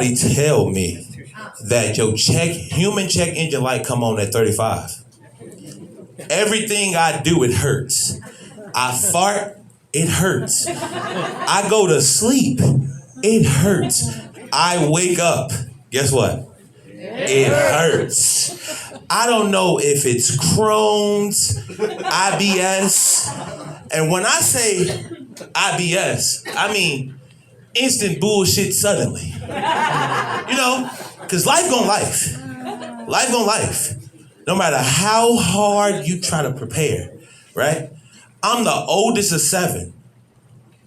nobody tell me that your human check engine light come on at 35. Everything I do, it hurts. I fart, it hurts. I go to sleep, it hurts. I wake up, guess what? It hurts. I don't know if it's Crohn's, IBS, and when I say IBS, I mean instant bullshit suddenly. You know, because life gon' life. Life gon' life. No matter how hard you try to prepare, right? I'm the oldest of 7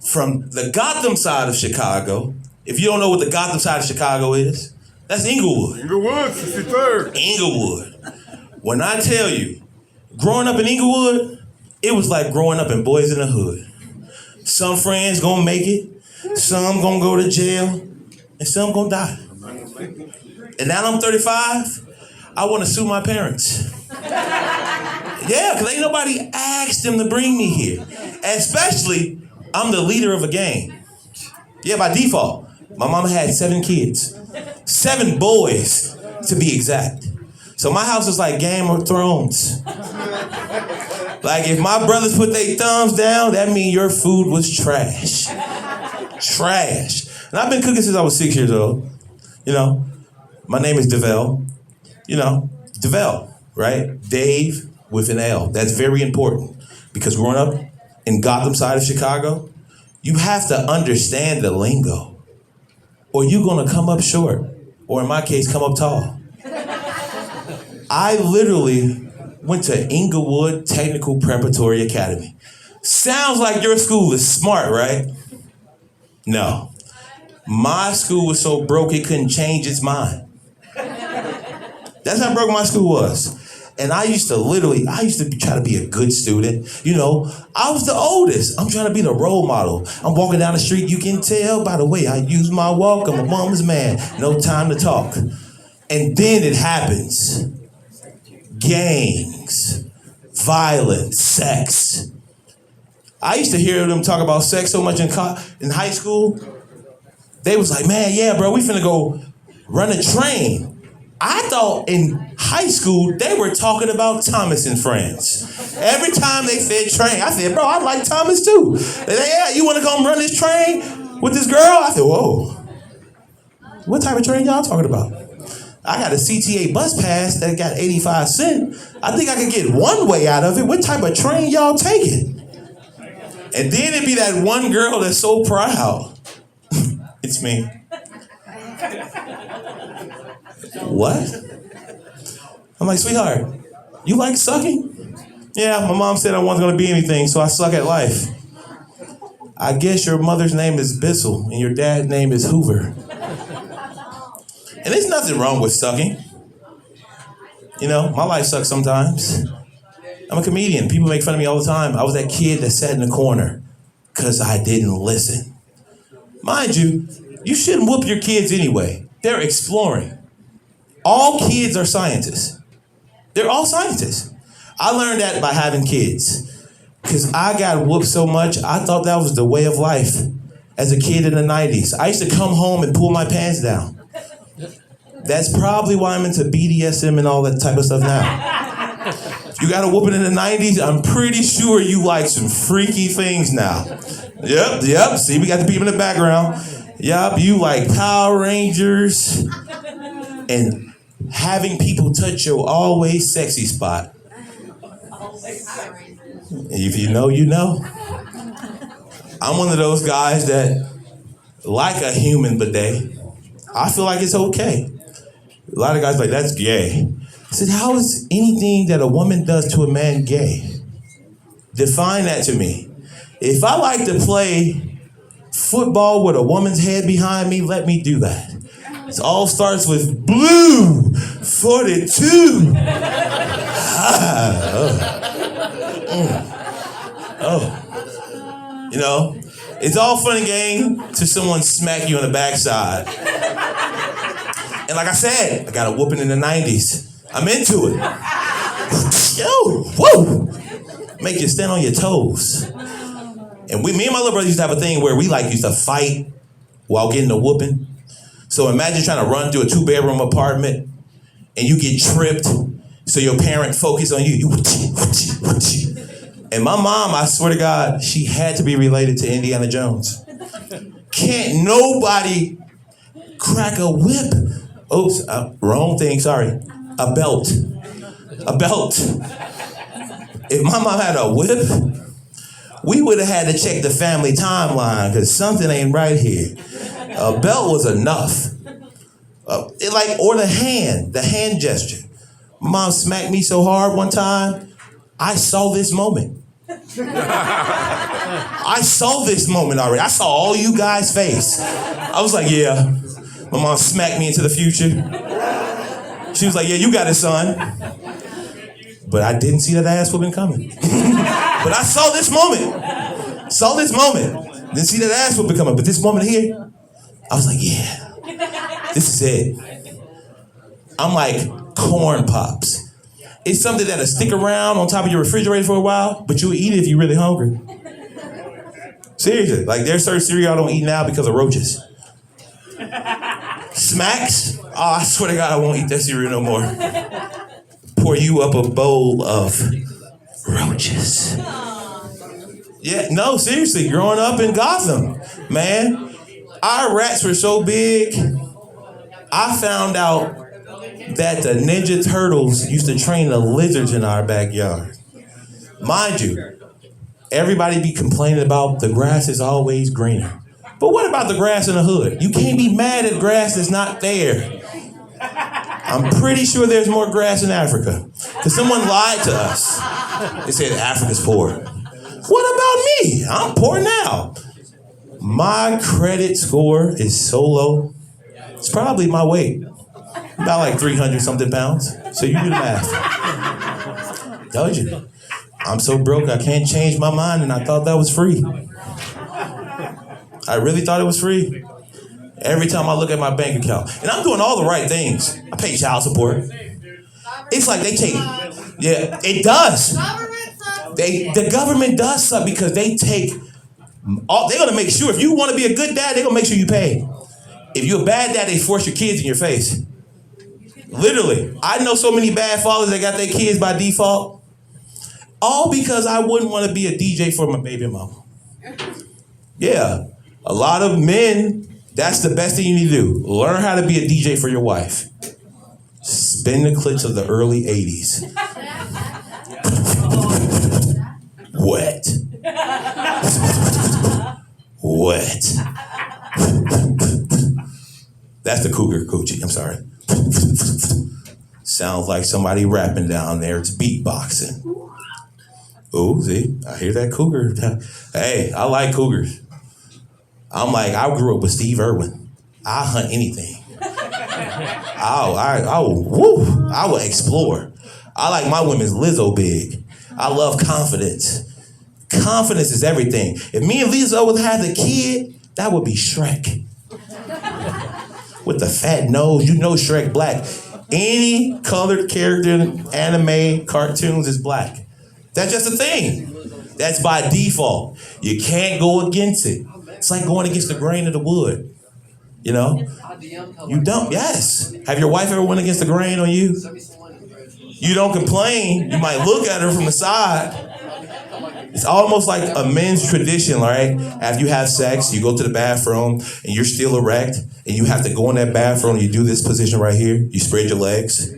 from the Gotham side of Chicago. If you don't know what the Gotham side of Chicago is, that's Inglewood. Inglewood, 63rd. Inglewood. When I tell you, growing up in Inglewood, it was like growing up in Boys in the Hood. Some friends gonna make it, some gonna go to jail, and some gonna die. And now I'm 35, I wanna sue my parents. Yeah, because ain't nobody asked them to bring me here. Especially, I'm the leader of a gang. Yeah, by default. My mama had 7 kids. 7 boys, to be exact. So my house is like Game of Thrones. Like if my brothers put their thumbs down, that means your food was trash. Trash. And I've been cooking since I was 6 years old. You know, my name is Davel. You know, Davel, right? Dave with an L. That's very important because growing up in Gotham side of Chicago, you have to understand the lingo or you're gonna come up short, or in my case, come up tall. I literally went to Inglewood Technical Preparatory Academy. Sounds like your school is smart, right? No. My school was so broke it couldn't change its mind. That's how broke my school was. And I used to try to be a good student. You know, I was the oldest. I'm trying to be the role model. I'm walking down the street, you can tell by the way I use my walk. I'm a woman's man, no time to talk. And then it happens. Gangs, violence, sex. I used to hear them talk about sex so much in high school. They was like, man, yeah, bro, we finna go run a train. I thought in high school, they were talking about Thomas and Friends. Every time they said train, I said, bro, I like Thomas too. They said, yeah, you wanna come run this train with this girl? I said, whoa. What type of train y'all talking about? I got a CTA bus pass that got 85 cents. I think I could get one way out of it. What type of train y'all taking? And then it'd be that one girl that's so proud. It's me. What? I'm like, sweetheart, you like sucking? Yeah, my mom said I wasn't gonna be anything, so I suck at life. I guess your mother's name is Bissell and your dad's name is Hoover. And there's nothing wrong with sucking. You know, my life sucks sometimes. I'm a comedian. People make fun of me all the time. I was that kid that sat in the corner because I didn't listen. Mind you, you shouldn't whoop your kids anyway. They're exploring. All kids are scientists. They're all scientists. I learned that by having kids. Because I got whooped so much, I thought that was the way of life as a kid in the 90s. I used to come home and pull my pants down. That's probably why I'm into BDSM and all that type of stuff now. You got a whooping in the 90s, I'm pretty sure you like some freaky things now. Yep. See, we got the people in the background. Yup, you like Power Rangers and having people touch your always sexy spot. If you know, you know. I'm one of those guys that like a human bidet. I feel like it's okay. A lot of guys are like, that's gay. I said, how is anything that a woman does to a man gay? Define that to me. If I like to play football with a woman's head behind me, let me do that. It all starts with blue 42. You know, it's all fun and game till someone smack you on the backside. And like I said, I got a whooping in the 90s. I'm into it. Yo, whoa! Make you stand on your toes. And me and my little brother used to have a thing where we used to fight while getting a whooping. So imagine trying to run through a 2-bedroom apartment and you get tripped, so your parent focus on you. And my mom, I swear to God, she had to be related to Indiana Jones. Can't nobody crack a whip. Oops, wrong thing, sorry. A belt. A belt. If my mom had a whip, we would have had to check the family timeline because something ain't right here. A belt was enough. Or the hand gesture. My mom smacked me so hard one time, I saw this moment. I saw this moment already. I saw all you guys' face. I was like, yeah. My mom smacked me into the future. She was like, yeah, you got it, son. But I didn't see that ass whooping coming. But I saw this moment. Didn't see that ass whooping coming. But this moment here, I was like, yeah, this is it. I'm like corn pops. It's something that'll stick around on top of your refrigerator for a while, but you'll eat it if you're really hungry. Seriously, like there's certain cereal I don't eat now because of roaches. Smacks? Oh, I swear to God, I won't eat that cereal no more. Pour you up a bowl of roaches. Yeah, no, seriously, growing up in Gotham, man, our rats were so big, I found out that the Ninja Turtles used to train the lizards in our backyard. Mind you, everybody be complaining about the grass is always greener. But what about the grass in the hood? You can't be mad at grass that's not there. I'm pretty sure there's more grass in Africa. Because someone lied to us. They said Africa's poor. What about me? I'm poor now. My credit score is so low. It's probably my weight. About like 300 something pounds. So you do the math. Told you. I'm so broke I can't change my mind, and I thought that was free. I really thought it was free. Every time I look at my bank account. And I'm doing all the right things. I pay child support. It's like they take, yeah, it does. The government does something because they take, they're gonna make sure, if you wanna be a good dad, they're gonna make sure you pay. If you're a bad dad, they force your kids in your face. Literally. I know so many bad fathers that got their kids by default. All because I wouldn't want to be a DJ for my baby mama. Yeah. A lot of men, that's the best thing you need to do. Learn how to be a DJ for your wife. Spin the clips of the early 80s. Wet. Wet. That's the cougar coochie. I'm sorry. Sounds like somebody rapping down there. It's beatboxing. Oh, see, I hear that cougar. Hey, I like cougars. I'm like, I grew up with Steve Irwin. I hunt anything. I will explore. I like my women's Lizzo big. I love confidence. Confidence is everything. If me and Lizzo would have the kid, that would be Shrek. With the fat nose, you know Shrek black. Any colored character in anime cartoons is black. That's just a thing. That's by default. You can't go against it. It's like going against the grain of the wood. You know? You don't, yes. Have your wife ever went against the grain on you? You don't complain. You might look at her from the side. It's almost like a men's tradition, right? After you have sex, you go to the bathroom and you're still erect and you have to go in that bathroom and you do this position right here. You spread your legs.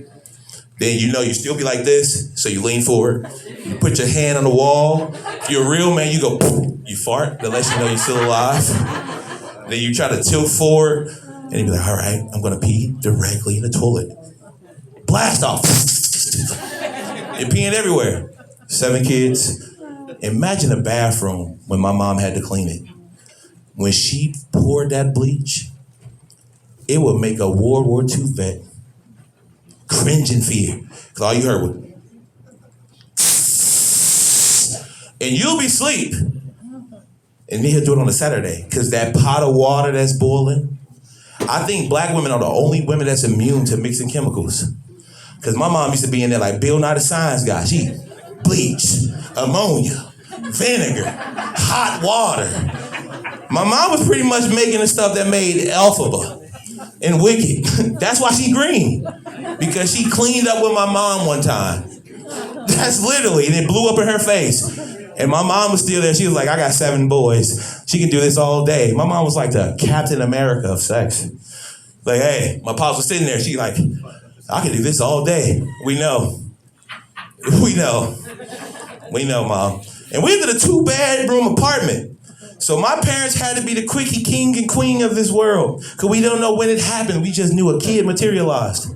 Then you know you still be like this, so you lean forward. You put your hand on the wall. If you're a real man, you go, you fart, that lets you know you're still alive. Then you try to tilt forward and you be like, all right, I'm gonna pee directly in the toilet. Blast off. You're peeing everywhere. 7 kids. Imagine a bathroom when my mom had to clean it. When she poured that bleach, it would make a World War II vet cringe in fear. Because all you heard was, and you'll be asleep. And me, he'll do it on a Saturday. Because that pot of water that's boiling, I think black women are the only women that's immune to mixing chemicals. Because my mom used to be in there like Bill Nye the Science Guy. She bleach, ammonia, vinegar, hot water. My mom was pretty much making the stuff that made alphaba. and wicked. That's why she green. Because she cleaned up with my mom one time. That's literally, and it blew up in her face. And my mom was still there. She was like, I got 7 boys. She can do this all day. My mom was like the Captain America of sex. Like, hey, my pops was sitting there. She like, I can do this all day. We know. We know. We know, Mom. And we lived in a 2-bedroom apartment. So my parents had to be the quickie king and queen of this world. Because we don't know when it happened. We just knew a kid materialized.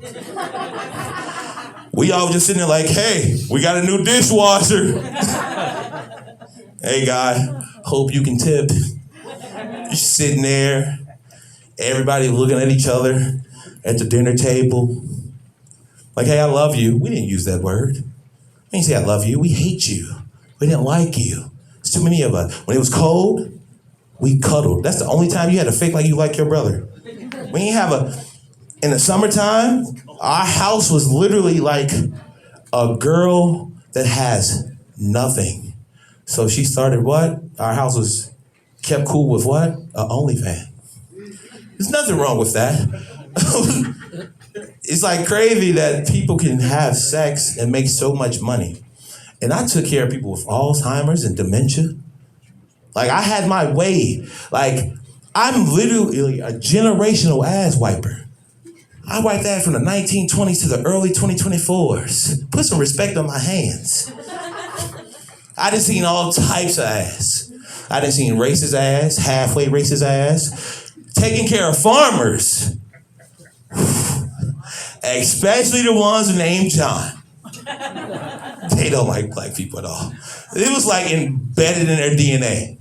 We all just sitting there like, hey, we got a new dishwasher. Hey, guy, hope you can tip. You're sitting there, everybody looking at each other at the dinner table. Like, hey, I love you. We didn't use that word. We didn't say I love you. We hate you. We didn't like you. There's too many of us. When it was cold, we cuddled. That's the only time you had to fake like you like your brother. We didn't have in the summertime, our house was literally like a girl that has nothing. So she started what? Our house was kept cool with what? An OnlyFans. There's nothing wrong with that. It's like crazy that people can have sex and make so much money. And I took care of people with Alzheimer's and dementia. Like I had my way. Like I'm literally a generational ass wiper. I wiped that from the 1920s to the early 2024s. Put some respect on my hands. I done seen all types of ass. I done seen racist ass, halfway racist ass, taking care of farmers, especially the ones named John. They don't like black people at all. It was like embedded in their DNA.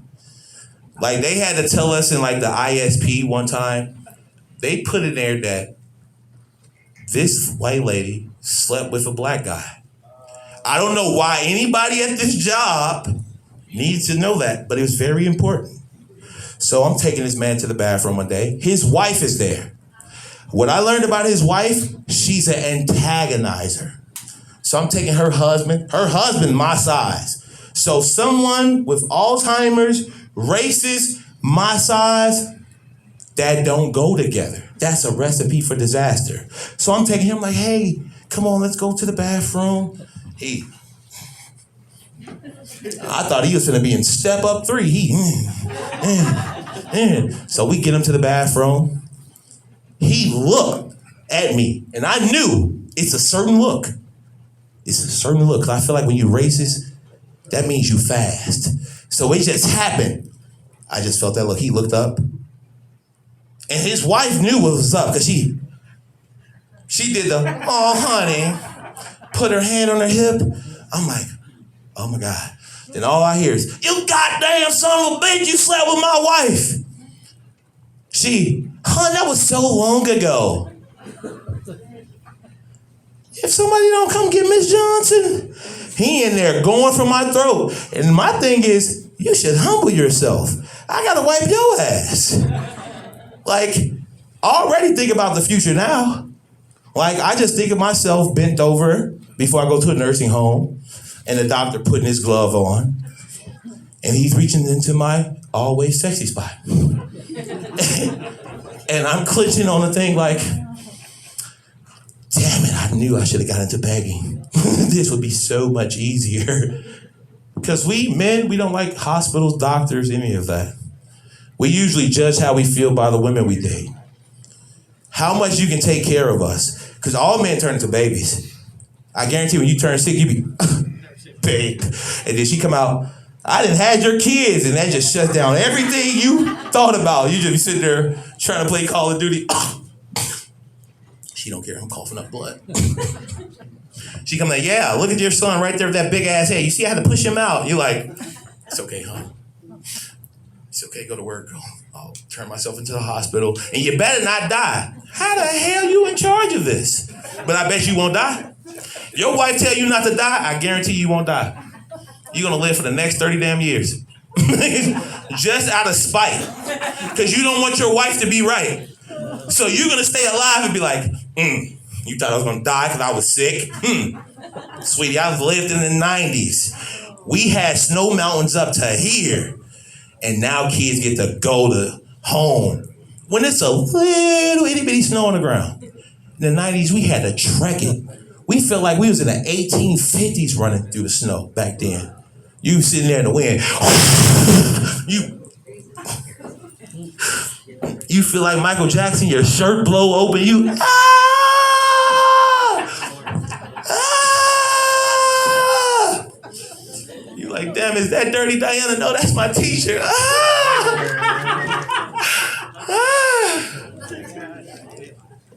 Like they had to tell us in like the ISP one time, they put in there that this white lady slept with a black guy. I don't know why anybody at this job needs to know that, but it was very important. So I'm taking this man to the bathroom one day. His wife is there. What I learned about his wife, she's an antagonizer. So I'm taking her husband my size. So someone with Alzheimer's, racist, my size, that don't go together. That's a recipe for disaster. So I'm taking him like, hey, come on, let's go to the bathroom. I thought he was gonna be in step up 3. So we get him to the bathroom. He looked at me, and I knew it's a certain look. It's a certain look. 'Cause I feel like when you're racist, that means you fast. So it just happened. I just felt that look. He looked up, and his wife knew what was up because she did the oh honey. Put her hand on her hip. I'm like, oh my God. Then all I hear is, you goddamn son of a bitch, you slept with my wife. That was so long ago. If somebody don't come get Miss Johnson, he in there going for my throat. And my thing is, you should humble yourself. I gotta wipe your ass. Like, already think about the future now. Like, I just think of myself bent over before I go to a nursing home and the doctor putting his glove on and he's reaching into my always sexy spot. And I'm clenching on the thing like, damn it, I knew I should have got into begging. This would be so much easier. Because we men, we don't like hospitals, doctors, any of that. We usually judge how we feel by the women we date. How much you can take care of us. Because all men turn into babies. I guarantee when you turn sick, you be, babe. And then she come out, I done had your kids, and that just shuts down everything you thought about. You just be sitting there trying to play Call of Duty. She don't care, I'm coughing up blood. She come like, yeah, look at your son right there with that big ass head. You see I had to push him out. You're like, it's okay, hon. It's okay, go to work. I'll turn myself into the hospital. And you better not die. How the hell you in charge of this? But I bet you won't die. Your wife tell you not to die, I guarantee you won't die. You're gonna live for the next 30 damn years. Just out of spite. Because you don't want your wife to be right. So you're gonna stay alive and be like, you thought I was gonna die because I was sick? Sweetie, I've lived in the 90s. We had snow mountains up to here. And now kids get to go to home when it's a little itty bitty snow on the ground. In the 90s, we had to trek it. We felt like we was in the 1850s running through the snow back then. You sitting there in the wind. You feel like Michael Jackson, your shirt blow open, you You like, damn, is that Dirty Diana? No, that's my t-shirt.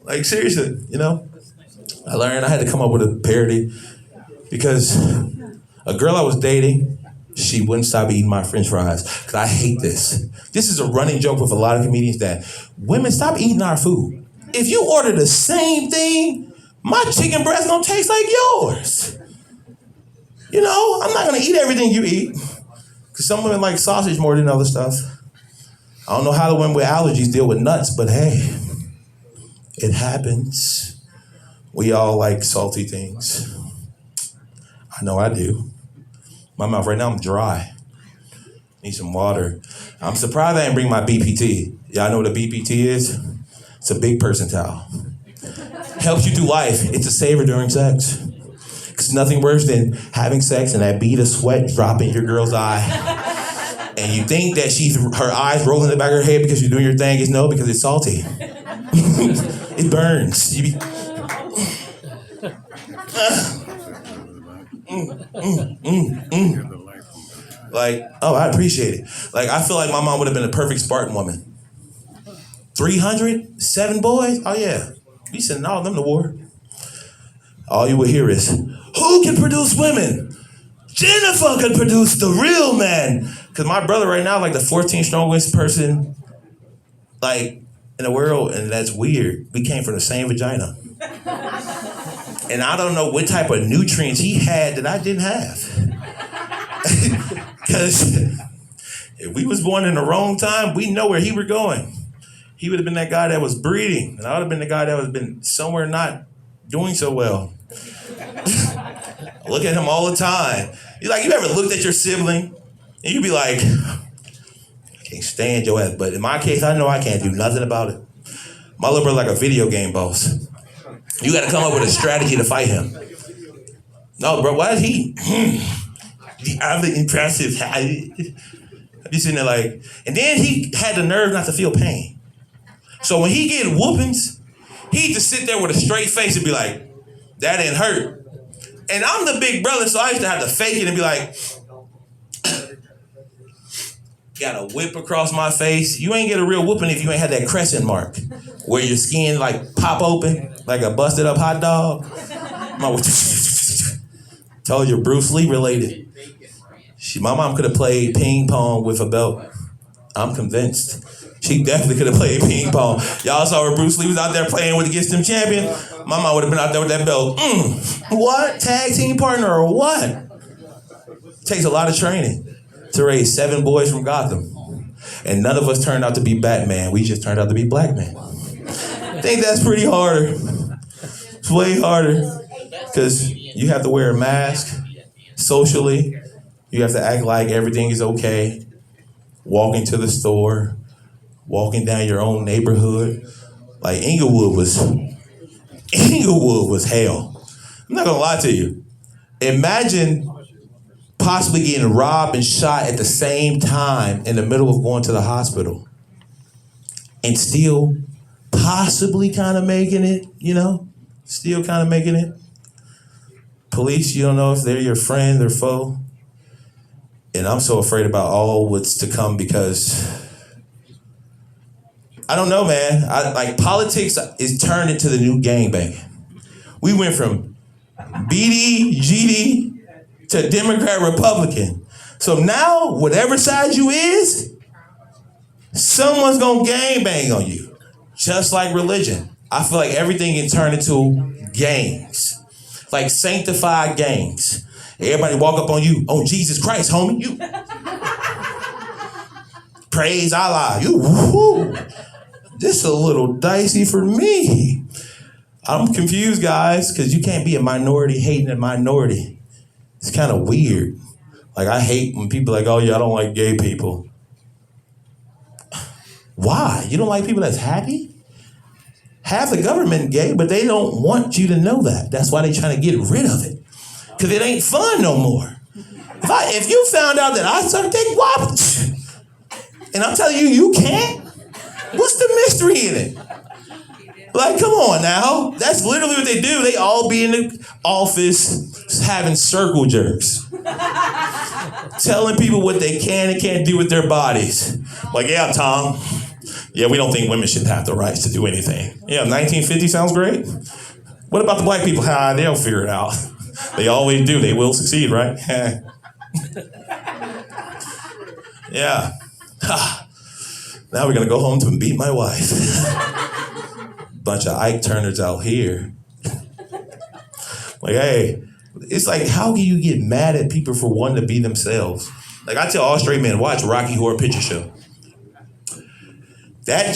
Like, seriously, I learned I had to come up with a parody because a girl I was dating, she wouldn't stop eating my french fries because I hate this. This is a running joke with a lot of comedians that women, stop eating our food. If you order the same thing, my chicken breast gonna taste like yours. I'm not gonna eat everything you eat because some women like sausage more than other stuff. I don't know how the women with allergies deal with nuts, but hey, it happens. We all like salty things. I know I do. My mouth right now, I'm dry. Need some water. I'm surprised I didn't bring my BPT. Y'all know what a BPT is? It's a big person towel. Helps you through life. It's a saver during sex. It's nothing worse than having sex and that bead of sweat dropping your girl's eye. And you think that her eyes rolling in the back of her head because you're doing your thing. It's no, because it's salty. It burns. Like, oh, I appreciate it. Like, I feel like my mom would have been a perfect Spartan woman. 300? 7 boys? Oh, yeah. We sending all of them to war. All you would hear is, who can produce women? Jennifer can produce the real man. Because my brother right now, like the 14th strongest person, like, in the world, and that's weird. We came from the same vagina. And I don't know what type of nutrients he had that I didn't have. Because if we was born in the wrong time, we know where he were going. He would have been that guy that was breeding, and I would have been the guy that would have been somewhere not doing so well. I look at him all the time. You ever looked at your sibling, and you be like, I can't stand your ass. But in my case, I know I can't do nothing about it. My little brother like a video game boss. You got to come up with a strategy to fight him. No, bro, why is he? I'm impressive. You sitting there like, and then he had the nerve not to feel pain. So when he get whoopings, he just sit there with a straight face and be like, that didn't hurt. And I'm the big brother, so I used to have to fake it and be like, got a whip across my face. You ain't get a real whooping if you ain't had that crescent mark where your skin like pop open like a busted up hot dog. Told you, Bruce Lee related. My mom could have played ping pong with a belt. I'm convinced. She definitely could have played ping pong. Y'all saw where Bruce Lee was out there playing with against them champion? My mom would have been out there with that belt. What? Tag team partner or what? Takes a lot of training to raise 7 boys from Gotham. And none of us turned out to be Batman. We just turned out to be black men. I think that's pretty harder. It's way harder. Because you have to wear a mask socially. You have to act like everything is okay. Walking to the store, walking down your own neighborhood. Like Inglewood was hell. I'm not gonna lie to you. Imagine possibly getting robbed and shot at the same time in the middle of going to the hospital and still possibly kind of making it, still kind of making it. Police, you don't know if they're your friend or foe. And I'm so afraid about all what's to come because I don't know, man. Politics is turned into the new gangbang. We went from BD, GD to Democrat, Republican. So now, whatever side you is, someone's gonna gangbang on you. Just like religion. I feel like everything can turn into gangs. Like sanctified gangs. Everybody walk up on you. Oh, Jesus Christ, homie. You. Praise Allah. You. Woo. This is a little dicey for me. I'm confused, guys, because you can't be a minority hating a minority. It's kind of weird. Like, I hate when people are like, oh, yeah, I don't like gay people. Why? You don't like people that's happy? Half the government gay, but they don't want you to know that. That's why they're trying to get rid of it. Because it ain't fun no more. If you found out that I suck dick, why? And I'm telling you, you can't? What's the mystery in it? Like, come on now. That's literally what they do. They all be in the office having circle jerks. Telling people what they can and can't do with their bodies. Like, yeah, Tom. Yeah, we don't think women should have the rights to do anything. Yeah, 1950 sounds great. What about the black people? They'll figure it out. They always do. They will succeed, right? Yeah. Now we're going to go home to beat my wife. Bunch of Ike Turners out here. Like, hey, it's like, how can you get mad at people for wanting to be themselves? Like, I tell all straight men, watch Rocky Horror Picture Show. That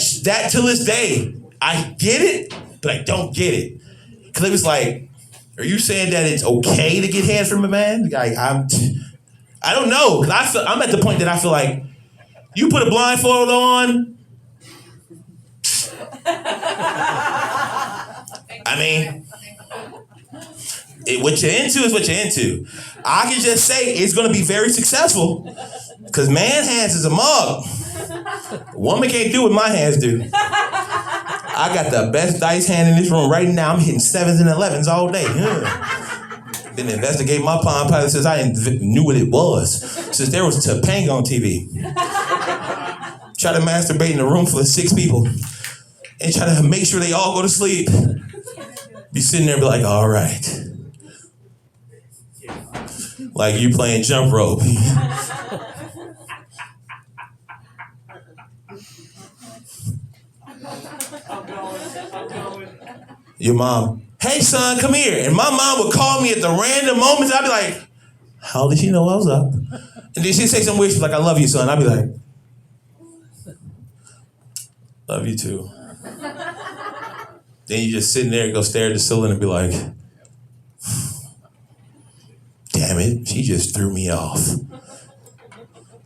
to this day, I get it, but I don't get it. Because it was like, are you saying that it's okay to get hands from a man? Like, I don't know. Because I'm at the point that I feel like, you put a blindfold on, I mean, what you're into is what you're into. I can just say it's going to be very successful because man hands is a mug. Woman can't do what my hands do. I got the best dice hand in this room right now. I'm hitting 7s and 11s all day. Then investigate my palm pilot since I knew what it was. Since there was Topanga on TV. Try to masturbate in a room full of 6 people and try to make sure they all go to sleep. Be sitting there and be like, all right. Like you playing jump rope. Your mom, hey son, come here. And my mom would call me at the random moments. I'd be like, how did she know I was up? And then she'd say some weird shit like, I love you, son. I'd be like, love you too. Then you just sitting there and go stare at the ceiling and be like, damn it, she just threw me off.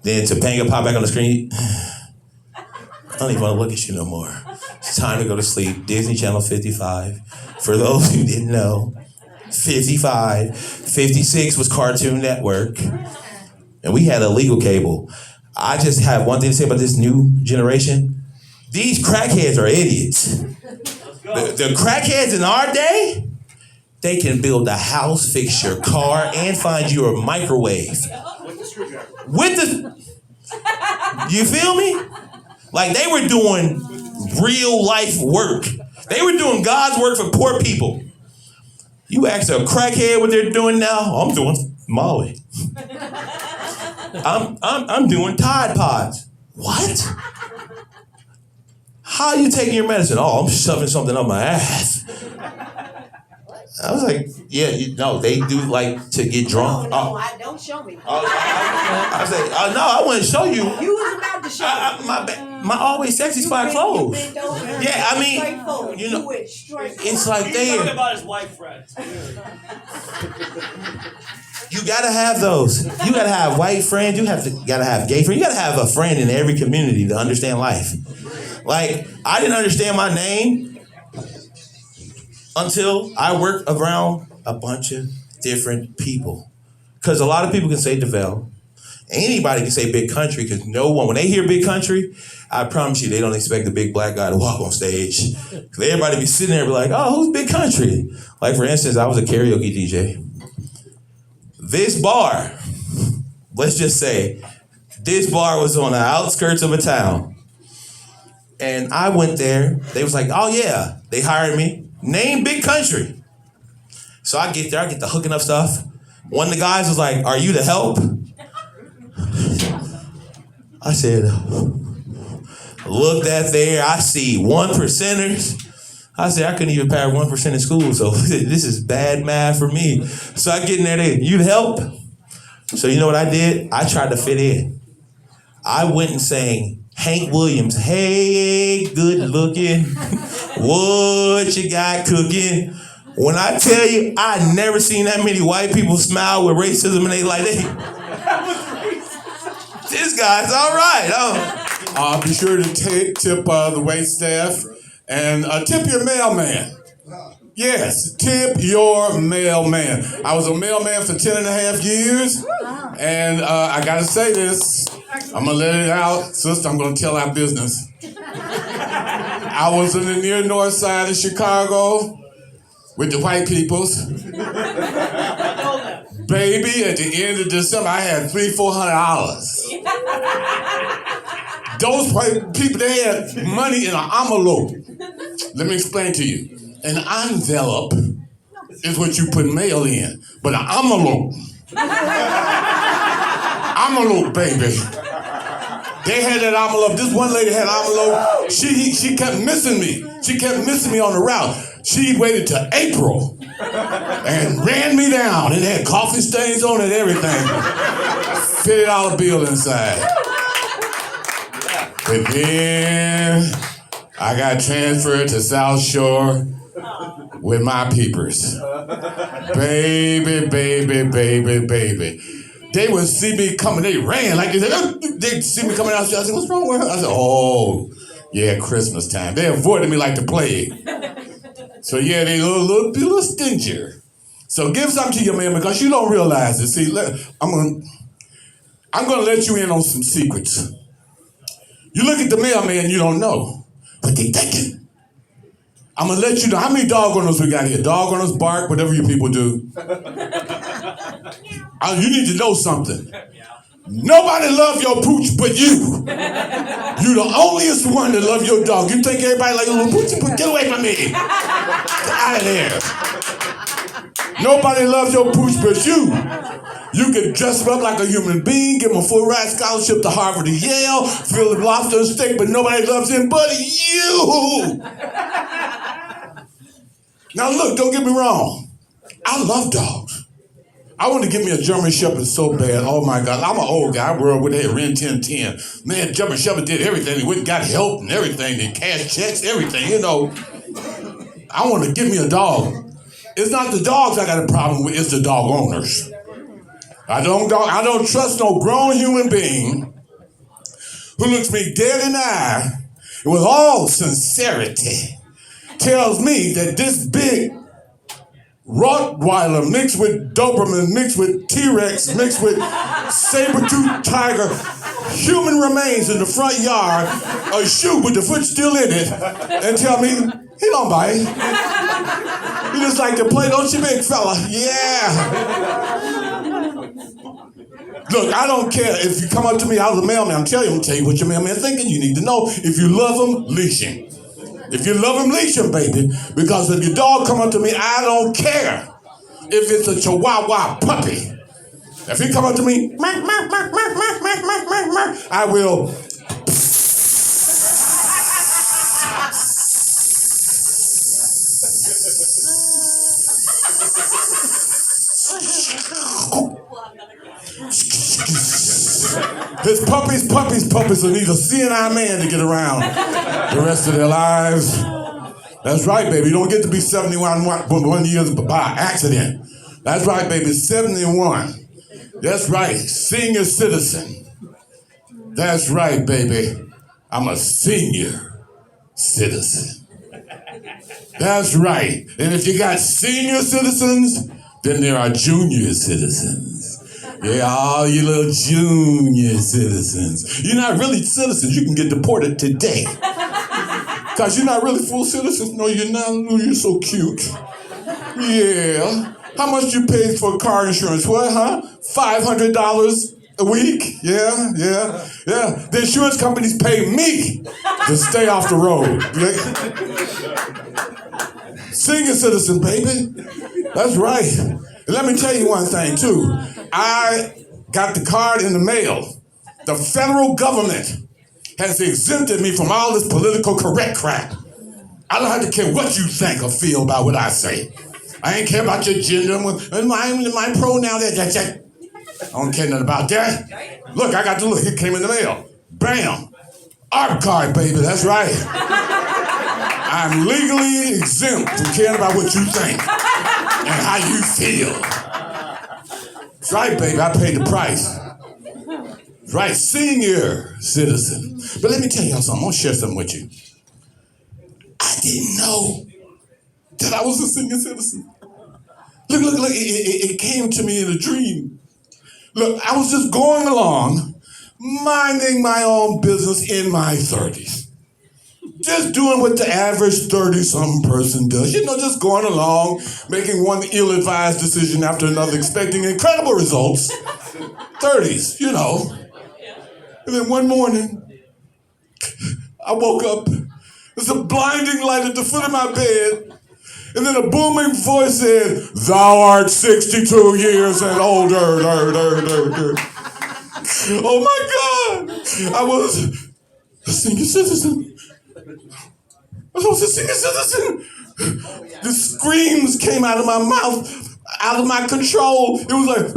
Then Topanga pop back on the screen. I don't even want to look at you no more. It's time to go to sleep. Disney Channel 55. For those who didn't know, 55. 56 was Cartoon Network. And we had a legal cable. I just have one thing to say about this new generation. These crackheads are idiots. The crackheads in our day, they can build a house, fix your car, and find you a microwave. With the you feel me? Like they were doing real life work. They were doing God's work for poor people. You ask a crackhead what they're doing now, I'm doing Molly. I'm doing Tide Pods. What? How are you taking your medicine? Oh, I'm shoving something up my ass. I was like, yeah, no, they do like to get drunk. No, don't show me. I said, no, I want to show you. You was about to show me. My always sexy spot closed. Yeah, I mean, you know, it's like He's there. talking about his white friends. You gotta have those. You gotta have white friends. You gotta have gay friends. You gotta have a friend in every community to understand life. Like, I didn't understand my name until I worked around a bunch of different people. Because a lot of people can say Davel. Anybody can say big country because no one, when they hear big country, I promise you they don't expect the big black guy to walk on stage. Because everybody be sitting there and be like, oh, who's big country? Like, for instance, I was a karaoke DJ. This bar, let's just say, this bar was on the outskirts of a town. And I went there. They was like, oh yeah, they hired me. Name big country. So I get there, I get the hooking up stuff. One of the guys was like, are you the help? I said, looked at there, I see 1%ers. I said, I couldn't even pass 1% in school, so this is bad math for me. So I get in there, you the help? So you know what I did? I tried to fit in. I went and sang Hank Williams, hey, good looking, what you got cooking? When I tell you, I never seen that many white people smile with racism and they like, this guy's all right. Oh. Be sure to tip the wait staff and tip your mailman. Yes, tip your mailman. I was a mailman for 10 and a half years, and I gotta say this. I'm gonna let it out. Sister, I'm gonna tell our business. I was in the near north side of Chicago with the white peoples. Baby, at the end of December, I had $300-400. Those white people, they had money in an envelope. Let me explain to you. An envelope is what you put mail in, but an envelope. Envelope, baby. They had that envelope. This one lady had an envelope. She kept missing me. She kept missing me on the route. She waited till April and ran me down. It had coffee stains on it, everything. $50 bill inside. But then I got transferred to South Shore with my peepers. Baby. They would see me coming, they ran like this. They'd see me coming out. I said, what's wrong with her? I said, oh, yeah, Christmas time. They avoided me like the plague. So yeah, they a little stingier. So give something to your man because you don't realize it. See, I'm gonna let you in on some secrets. You look at the mailman, you don't know what they thinking. I'm gonna let you know how many dog owners we got here. Dog owners bark, whatever you people do. You need to know something. Nobody love your pooch but you. You the onlyest one that love your dog. You think everybody like your little pooch? Get away from me. Get out of there. Nobody loves your pooch but you. You can dress him up like a human being, give him a full ride scholarship to Harvard or Yale, fill him lobster and steak, but nobody loves him but you. Now look, don't get me wrong. I love dogs. I want to get me a German Shepherd so bad. Oh my God, I'm an old guy. I grew up with a Ren 1010. Man, German Shepherd did everything. He went and got help and everything. They cash checks, everything, you know. I want to get me a dog. It's not the dogs I got a problem with, it's the dog owners. I don't trust no grown human being who looks me dead in the eye and with all sincerity tells me that this big Rottweiler mixed with Doberman, mixed with T-Rex, mixed with saber-toothed tiger, human remains in the front yard, a shoe with the foot still in it, and tell me, he don't bite. He just like to play, don't you, big fella? Yeah. Look, I don't care if you come up to me out of the mailman, I'm telling you what your mailman's thinking. You need to know if you love him, leash him. If you love him, leash him, baby. Because if your dog come up to me, I don't care if it's a Chihuahua puppy. If he come up to me, I will. His puppies will need a CNI man to get around the rest of their lives. That's right, baby. You don't get to be 71 years by accident. That's right, baby. 71. That's right. Senior citizen. That's right, baby. I'm a senior citizen. That's right. And if you got senior citizens, then there are junior citizens. Yeah, all you little junior citizens. You're not really citizens. You can get deported today. Because you're not really full citizens. No, you're not. Oh, you're so cute. Yeah. How much you paid for car insurance? What, huh? $500 a week? Yeah. The insurance companies pay me to stay off the road. Senior citizen, baby. That's right. And let me tell you one thing, too. I got the card in the mail. The federal government has exempted me from all this political correct crap. I don't have to care what you think or feel about what I say. I ain't care about your gender and my pronoun. That. I don't care nothing about that. Look, I got the look. It came in the mail. Bam. ARP card, baby. That's right. I'm legally exempt from caring about what you think and how you feel. That's right, baby. I paid the price. Right, senior citizen. But let me tell y'all something. I'm gonna share something with you. I didn't know that I was a senior citizen. Look, it came to me in a dream. Look, I was just going along, minding my own business in my 30s. Just doing what the average 30-something person does. You know, just going along, making one ill-advised decision after another, expecting incredible results. 30s, you know. And then one morning, I woke up. There's a blinding light at the foot of my bed. And then a booming voice said, "Thou art 62 years and older." Oh my God! I was a senior citizen. I was a senior citizen. The screams came out of my mouth, out of my control. It was like,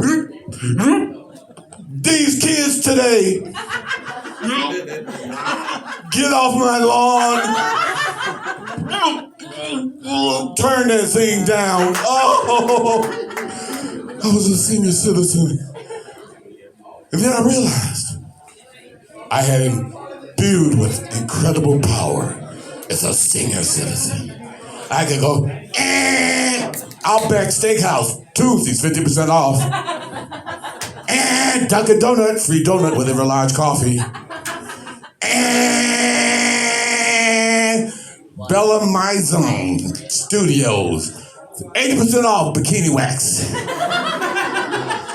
these kids today, get off my lawn. Turn that thing down. Oh, I was a senior citizen. And then I realized I had imbued with incredible power as a senior citizen. I could go, Outback Steakhouse, Tuesdays, 50% off. And Dunkin' Donut, free donut with every large coffee. And Bella Maison Studios, 80% off bikini wax.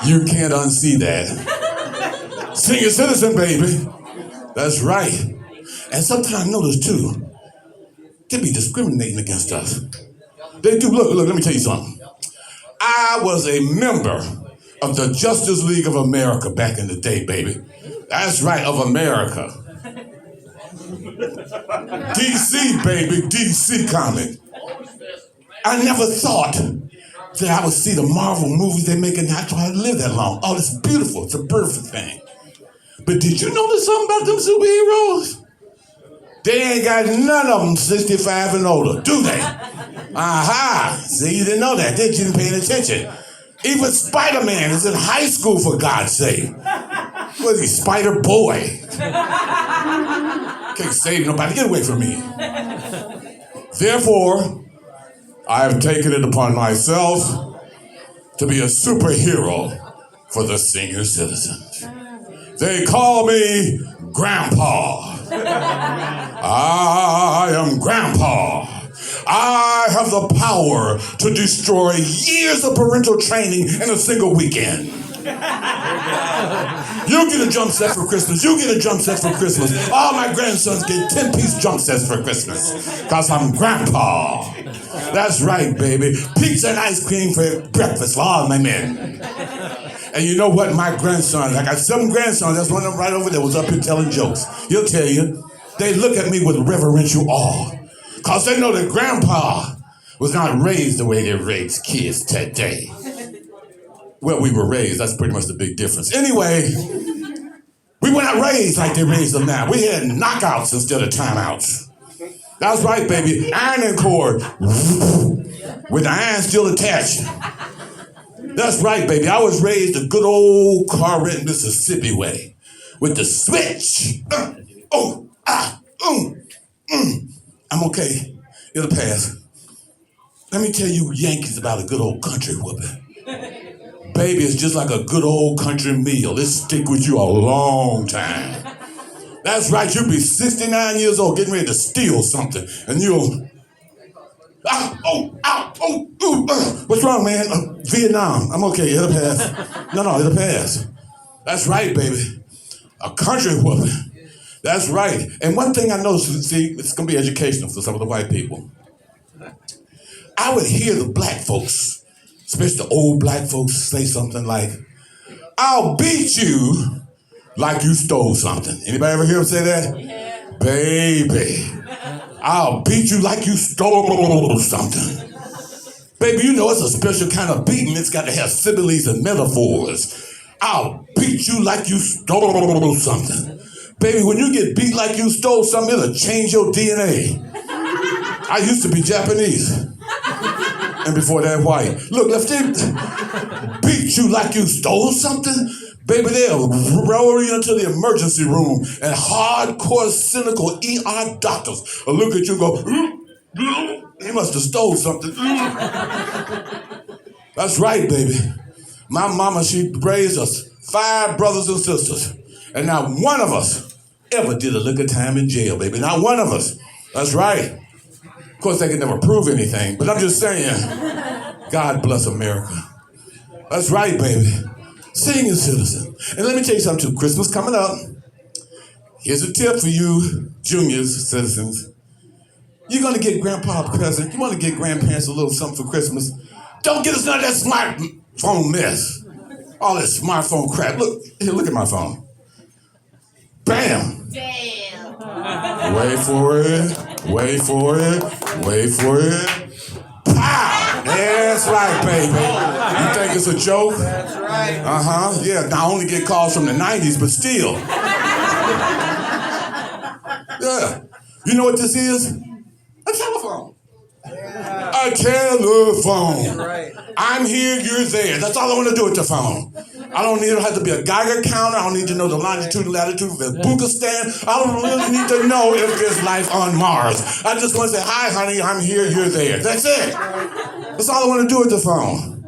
You can't unsee that. Senior citizen, baby. That's right. And sometimes I notice too, they be discriminating against us. They do. Look, let me tell you something. I was a member of the Justice League of America back in the day, baby. That's right, of America. DC, baby, DC comic. I never thought that I would see the Marvel movies they make and not try to live that long. Oh, it's beautiful. It's a beautiful thing. But did you notice something about them superheroes? They ain't got none of them 65 and older, do they? Aha! See, you didn't know that, did you? You didn't pay attention. Even Spider-Man is in high school, for God's sake. What is he, Spider-Boy? Can't save nobody. Get away from me. Therefore, I have taken it upon myself to be a superhero for the senior citizens. They call me Grandpa. I am Grandpa. I have the power to destroy years of parental training in a single weekend. You get a jump set for Christmas. You get a jump set for Christmas. All my grandsons get 10-piece jump sets for Christmas. Because I'm Grandpa. That's right, baby. Pizza and ice cream for breakfast for all my men. And you know what? My grandsons, I got 7 grandsons. That's one of them right over there was up here telling jokes. He'll tell you. They look at me with reverential awe. Because they know that Grandpa was not raised the way they raised kids today. Well, we were raised. That's pretty much the big difference. Anyway, we were not raised like they raised them now. We had knockouts instead of timeouts. That's right, baby. Ironing cord with the iron still attached. That's right, baby. I was raised a good old car rent Mississippi way with the switch. I'm okay. It'll pass. Let me tell you Yankees about a good old country whooping. Baby, it's just like a good old country meal. It'll stick with you a long time. That's right, you'll be 69 years old getting ready to steal something. And you'll... What's wrong, man? Vietnam. I'm okay, it'll pass. No, it'll pass. That's right, baby. A country whooping. That's right. And one thing I noticed, see, it's going to be educational for some of the white people. I would hear the black folks, especially the old black folks, say something like, "I'll beat you like you stole something." Anybody ever hear them say that? Yeah. Baby, I'll beat you like you stole something. Baby, you know it's a special kind of beating. It's got to have similes and metaphors. I'll beat you like you stole something. Baby, when you get beat like you stole something, it'll change your DNA. I used to be Japanese. And before that, white. Look, if they beat you like you stole something, Baby, they'll roll you into the emergency room and hardcore, cynical ER doctors will look at you and go, he must have stole something. That's right, baby. My mama, she raised us 5 brothers and sisters. And not one of us ever did a lick of time in jail, baby. Not one of us. That's right. Of course, they can never prove anything, but I'm just saying, God bless America. That's right, baby. Senior citizen. And let me tell you something too. Christmas coming up. Here's a tip for you juniors, citizens. You're gonna get grandpa a present. You wanna get grandparents a little something for Christmas. Don't get us none of that smartphone mess. All that smartphone crap. Look, here, look at my phone. Bam! Damn. Wait for it. Wait for it. Wait for it. Pow! That's right, baby. You think it's a joke? That's right. Uh-huh. Yeah, I only get calls from the 90s, but still. Yeah. You know what this is? A telephone. A telephone. Right. I'm here, you're there. That's all I want to do with the phone. I don't need to have to be a Geiger counter. I don't need to know the longitude and latitude of the Bukistan. I don't really need to know if there's life on Mars. I just want to say, hi, honey, I'm here, you're there. That's it. That's all I want to do with the phone.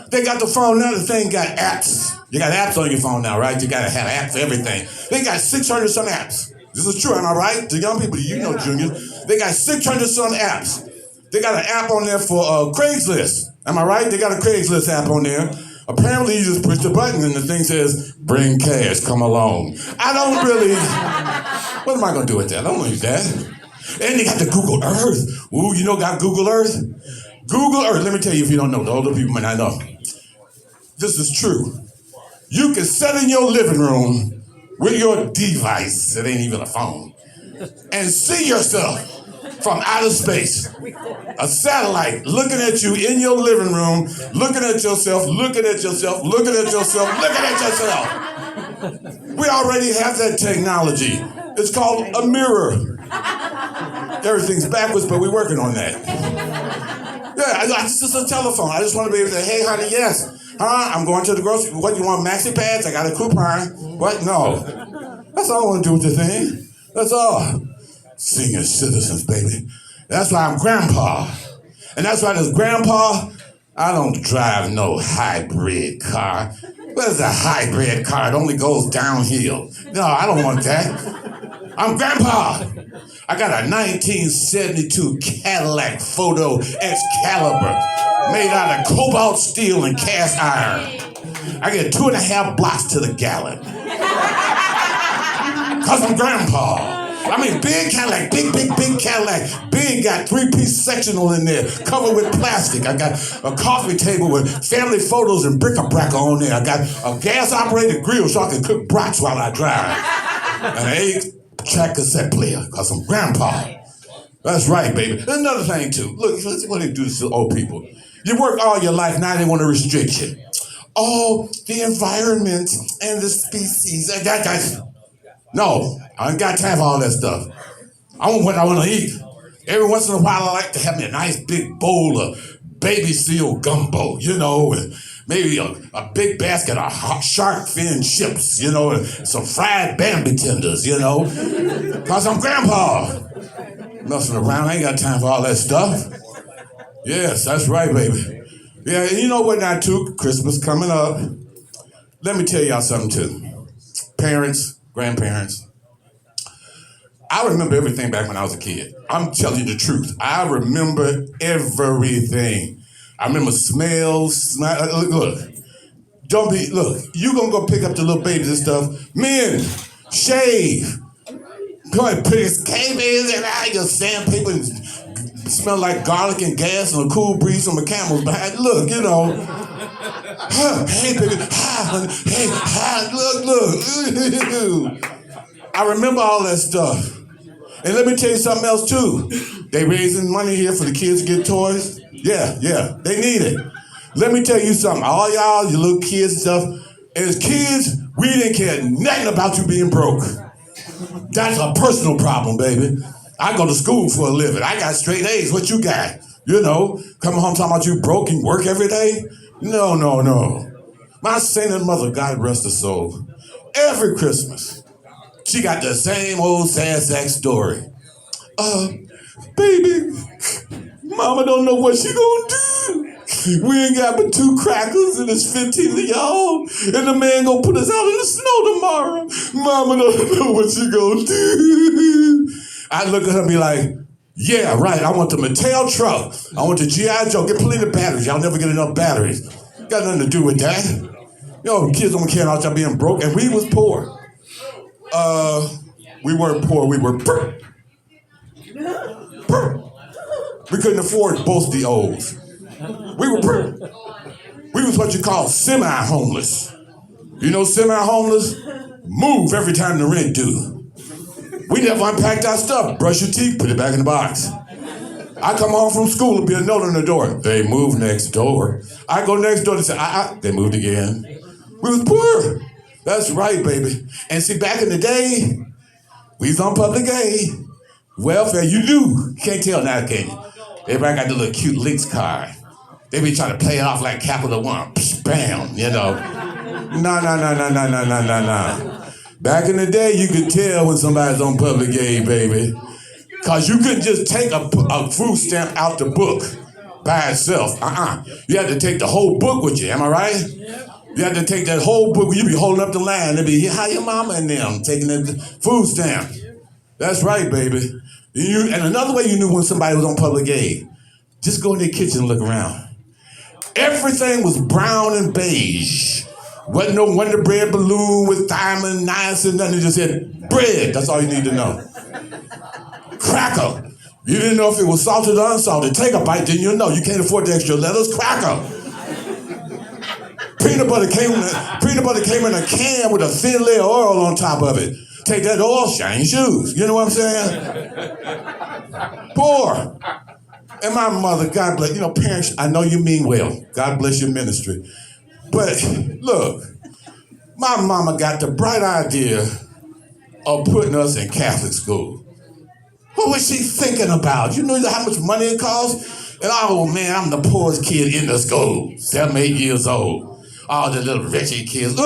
They got the phone now, the thing got apps. You got apps on your phone now, right? You got to have apps for everything. They got 600 some apps. This is true, am I right? The young people, you know, juniors. They got 600 some apps. They got an app on there for Craigslist. Am I right? They got a Craigslist app on there. Apparently, you just push the button and the thing says, bring cash, come along. I don't really, what am I going to do with that? I don't use that. And they got the Google Earth. Ooh, you know got Google Earth? Google Earth, let me tell you if you don't know, the older people might not know. This is true. You can sit in your living room with your device, it ain't even a phone, and see yourself from outer space. A satellite looking at you in your living room, looking at yourself, looking at yourself, looking at yourself, looking at yourself. We already have that technology. It's called a mirror. Everything's backwards, but we're working on that. Yeah, it's just a telephone. I just want to be able to say, hey, honey, yes. I'm going to the grocery. What, you want maxi pads? I got a coupon. What? No. That's all I want to do with the thing. That's all. Senior citizens, baby. That's why I'm grandpa. And that's why as grandpa, I don't drive no hybrid car. What is a hybrid car? It only goes downhill. No, I don't want that. I'm grandpa. I got a 1972 Cadillac Photo Excalibur made out of cobalt steel and cast iron. I get 2.5 blocks to the gallon. Cause I'm grandpa. I mean, big Cadillac, big Cadillac. Big, got 3-piece sectional in there, covered with plastic. I got a coffee table with family photos and bric-a-brac on there. I got a gas-operated grill so I can cook brats while I drive. And an 8-track cassette player, cause I'm grandpa. That's right, baby. There's another thing, too. Look, what they do to old people. You work all your life, now they want to restrict you. Oh, the environment and the species. No, I ain't got time for all that stuff. I want what I want to eat. Every once in a while, I like to have me a nice big bowl of baby seal gumbo, you know, and maybe a big basket of hot shark fin chips, you know, and some fried Bambi tenders, you know, because I'm grandpa. Messing around, I ain't got time for all that stuff. Yes, that's right, baby. Yeah, and you know what now, too? Christmas coming up. Let me tell y'all something, too. Parents, grandparents. I remember everything back when I was a kid. I'm telling you the truth. I remember everything. I remember smells. Look, you gonna go pick up the little babies and stuff. Men, shave. Go ahead, put his cables and your sandpaper and smell like garlic and gas and a cool breeze from a camel's behind. Look, you know. Hey, baby. Hi, look. I remember all that stuff. And let me tell you something else, too. They raising money here for the kids to get toys. Yeah, they need it. Let me tell you something. All y'all, you little kids and stuff, as kids, we didn't care nothing about you being broke. That's a personal problem, baby. I go to school for a living. I got straight A's. What you got? You know, coming home talking about you broke and work every day? No. My sainted mother, God rest her soul, every Christmas, she got the same old sad sack story. Baby, mama don't know what she gonna do. We ain't got but 2 crackers and it's 15 of y'all. And the man gonna put us out in the snow tomorrow. Mama don't know what she gonna do. I look at her and be like, yeah, right, I want the Mattel truck. I want the G.I. Joe. Get plenty of batteries. Y'all never get enough batteries. Got nothing to do with that. You know, kids don't care about y'all being broke. And we was poor. We weren't poor, we were poor. We couldn't afford both the O's. We were poor. We was what you call semi-homeless. You know semi-homeless? Move every time the rent due. We never unpacked our stuff. Brush your teeth, put it back in the box. I come home from school, there'll be a note on the door. They moved next door. I go next door, they say, they moved again. We was poor. That's right, baby. And see, back in the day, we was on public aid. Welfare, you knew. You can't tell now, can you? Everybody got the little cute Lynx card. They be trying to play it off like Capital One. Psh, bam, you know. No. Back in the day, you could tell when somebody's on public aid, baby. Because you couldn't just take a food stamp out the book by itself. You had to take the whole book with you, am I right? You had to take that whole book. You'd be holding up the line. They'd be, how your mama and them, taking the food stamp. That's right, baby. And another way you knew when somebody was on public aid, just go in their kitchen and look around. Everything was brown and beige. Wasn't no Wonder Bread balloon with diamond, nice and nothing. It just said bread. That's all you need to know. Cracker. You didn't know if it was salted or unsalted. Take a bite, then you know. You can't afford the extra lettuce. Cracker. Peanut butter came in a can with a thin layer of oil on top of it. Take that oil, shine shoes. You know what I'm saying? Poor. And my mother, God bless, parents, I know you mean well. God bless your ministry. But look, my mama got the bright idea of putting us in Catholic school. What was she thinking about? You know how much money it costs? And oh man, I'm the poorest kid in the school, 7, 8 years old. All the little Richie kids,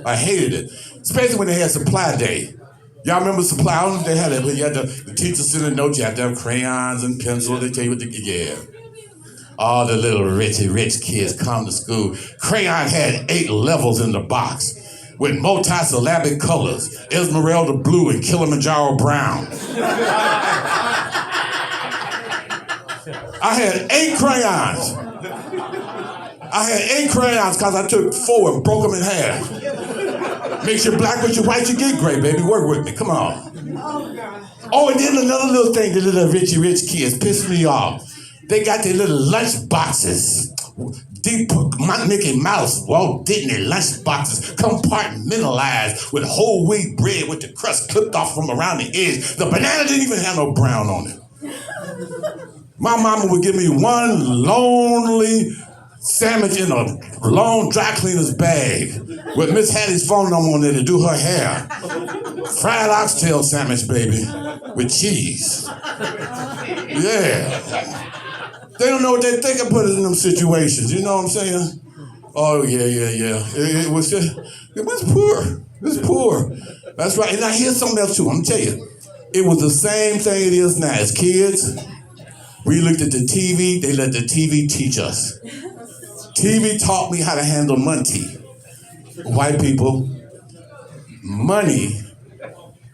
I hated it. Especially when they had supply day. Y'all remember supply? I don't know if they had it, but you had the teacher send a note, you had to have crayons and pencils, they tell you what to get. Yeah. All the little rich kids come to school. Crayon had 8 levels in the box with multi-syllabic colors, Esmeralda blue and Kilimanjaro brown. I had 8 crayons. Because I took 4 and broke them in half. Mix your black with your white, you get gray, baby. Work with me, come on. Oh, and then another little thing, the little rich kids pissed me off. They got their little lunch boxes. Deep Mickey Mouse, Walt Disney lunch boxes, compartmentalized with whole wheat bread with the crust clipped off from around the edge. The banana didn't even have no brown on it. My mama would give me one lonely sandwich in a long dry cleaner's bag with Miss Hattie's phone number on there to do her hair. Fried oxtail sandwich, baby, with cheese. Yeah. They don't know what they think of putting in them situations. You know what I'm saying? Oh, yeah. It was poor. It was poor. That's right. And I hear something else, too. I'm going to tell you. It was the same thing it is now. As kids, we looked at the TV. They let the TV teach us. TV taught me how to handle money. White people, money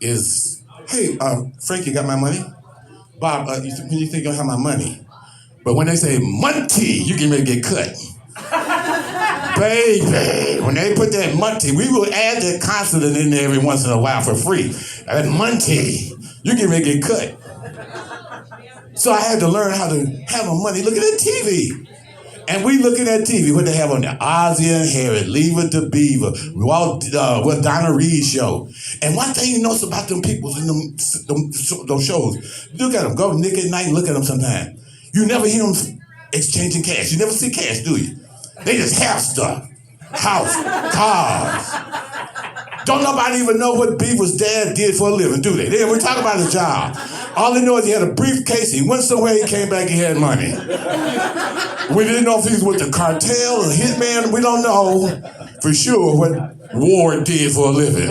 is, hey, Frank, you got my money? Bob, can you think I have my money? But when they say money, you can get cut. Baby, when they put that money, we will add that consonant in there every once in a while for free. That money, you can get cut. So I had to learn how to handle money. Look at that TV. And we looking at TV, what they have on there, Ozzie and Harriet, Leave It to Beaver, Donna Reed show. And one thing you notice about them people in those shows, look at them, go Nick at night and look at them sometime. You never hear them exchanging cash. You never see cash, do you? They just have stuff. House, cars, Don't nobody even know what Beaver's dad did for a living, do they? We're talking about his job. All they know is he had a briefcase, he went somewhere, he came back, he had money. We didn't know if he was with the cartel or hitman. We don't know for sure what Ward did for a living.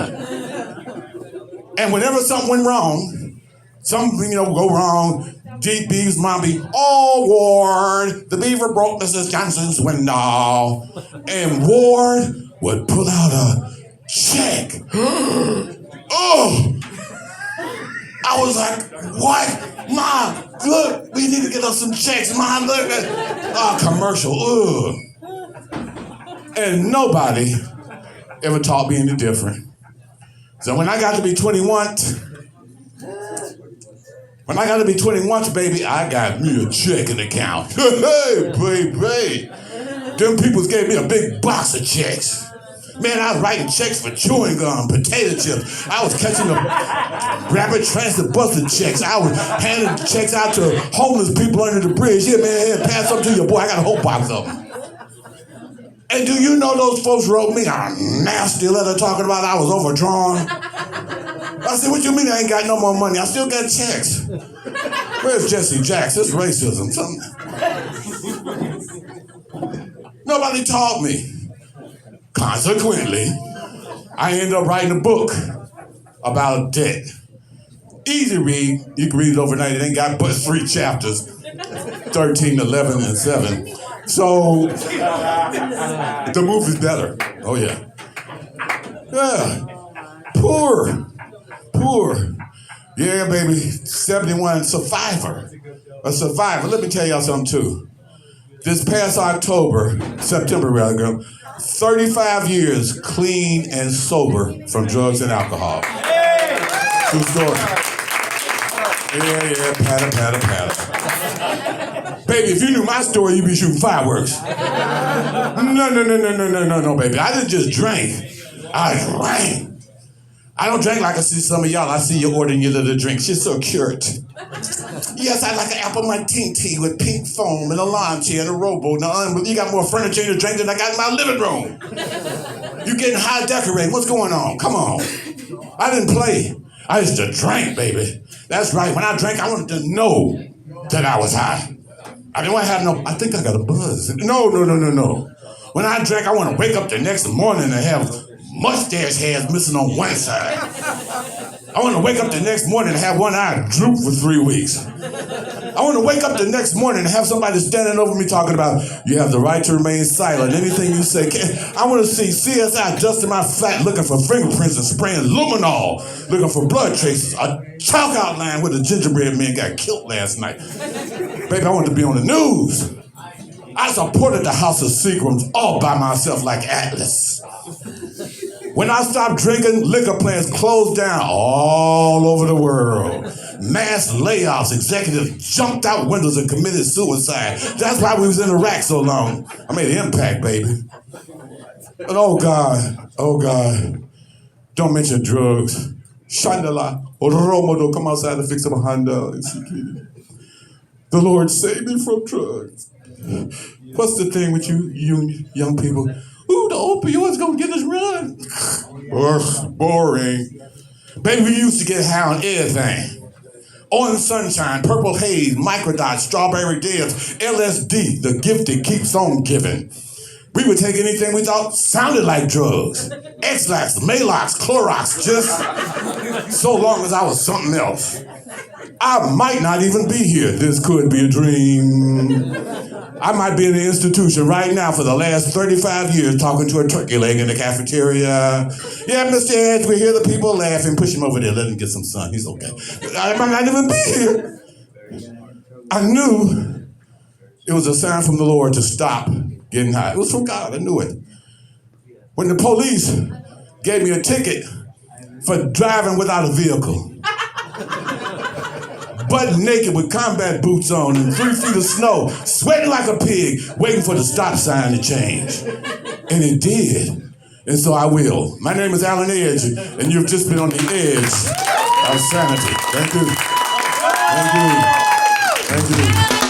And whenever something went wrong, something, go wrong, Deep Beaver's mom be, oh, Ward, the beaver broke Mrs. Johnson's window. And Ward would pull out a check. Oh! I was like, what? Mom, look, we need to get us some checks. Mom, look at commercial. Ugh. And nobody ever taught me any different. So when I got to be 21, baby, I got me a checking account. Hey, baby. Them peoples gave me a big box of checks. Man, I was writing checks for chewing gum, potato chips. I was catching the rapid transit bus of checks. I was handing checks out to homeless people under the bridge. Here, man, here, pass them to your boy. I got a whole box of them. And do you know those folks wrote me a nasty letter talking about I was overdrawn? I said, what you mean I ain't got no more money? I still got checks. Where's Jesse Jacks? It's racism. Nobody taught me. Consequently, I ended up writing a book about debt. Easy read. You can read it overnight. It ain't got but 3 chapters, 13, 11, and 7. So, the movie's better. Oh, yeah. Yeah. Poor. Yeah, baby. 71, survivor. A survivor. Let me tell y'all something, too. This past September rather, 35 years clean and sober from drugs and alcohol. True story. Yeah, patter. Baby, if you knew my story, you'd be shooting fireworks. No, baby. I didn't just drink. I drank. I don't drink like I see some of y'all. I see you ordering your little drink. She's so cute. Yes, I like an apple martini tea with pink foam and a lawn chair and a rowboat. Now, you got more furniture in your drink than I got in my living room. You getting high decorated. What's going on? Come on. I didn't play. I used to drink, baby. That's right. When I drank, I wanted to know that I was high. I didn't want to have I think I got a buzz. No. When I drank, I want to wake up the next morning and have mustache hairs missing on one side. I want to wake up the next morning and have one eye droop for 3 weeks. I want to wake up the next morning and have somebody standing over me talking about, you have the right to remain silent. Anything you say I want to see CSI dusting my flat looking for fingerprints and spraying luminol, looking for blood traces, a chalk outline where the gingerbread man got killed last night. Baby, I want to be on the news. I supported the House of Seagrams all by myself like Atlas. When I stopped drinking, liquor plants closed down all over the world. Mass layoffs, executives jumped out windows and committed suicide. That's why we was in Iraq so long. I made an impact, baby. But oh God, don't mention drugs. Shandala, Oromodo, come outside and fix up a Honda. The Lord saved me from drugs. What's the thing with you young people? Ooh, the opioids gonna get us run. Boring. Baby, we used to get high on everything. Orange sunshine, purple haze, microdots, strawberry dibs, LSD, the gift that keeps on giving. We would take anything we thought sounded like drugs. X-Lax, Malox, Clorox, just so long as I was something else. I might not even be here. This could be a dream. I might be in the institution right now for the last 35 years talking to a turkey leg in the cafeteria. Yeah, Mr. Edge, we hear the people laughing. Push him over there. Let him get some sun. He's okay. I might not even be here. I knew it was a sign from the Lord to stop getting high. It was from God. I knew it. When the police gave me a ticket for driving without a vehicle, butt naked with combat boots on and 3 feet of snow, sweating like a pig, waiting for the stop sign to change. And it did. And so I will. My name is Alan Edge, and you've just been on the edge of sanity. Thank you. Thank you. Thank you.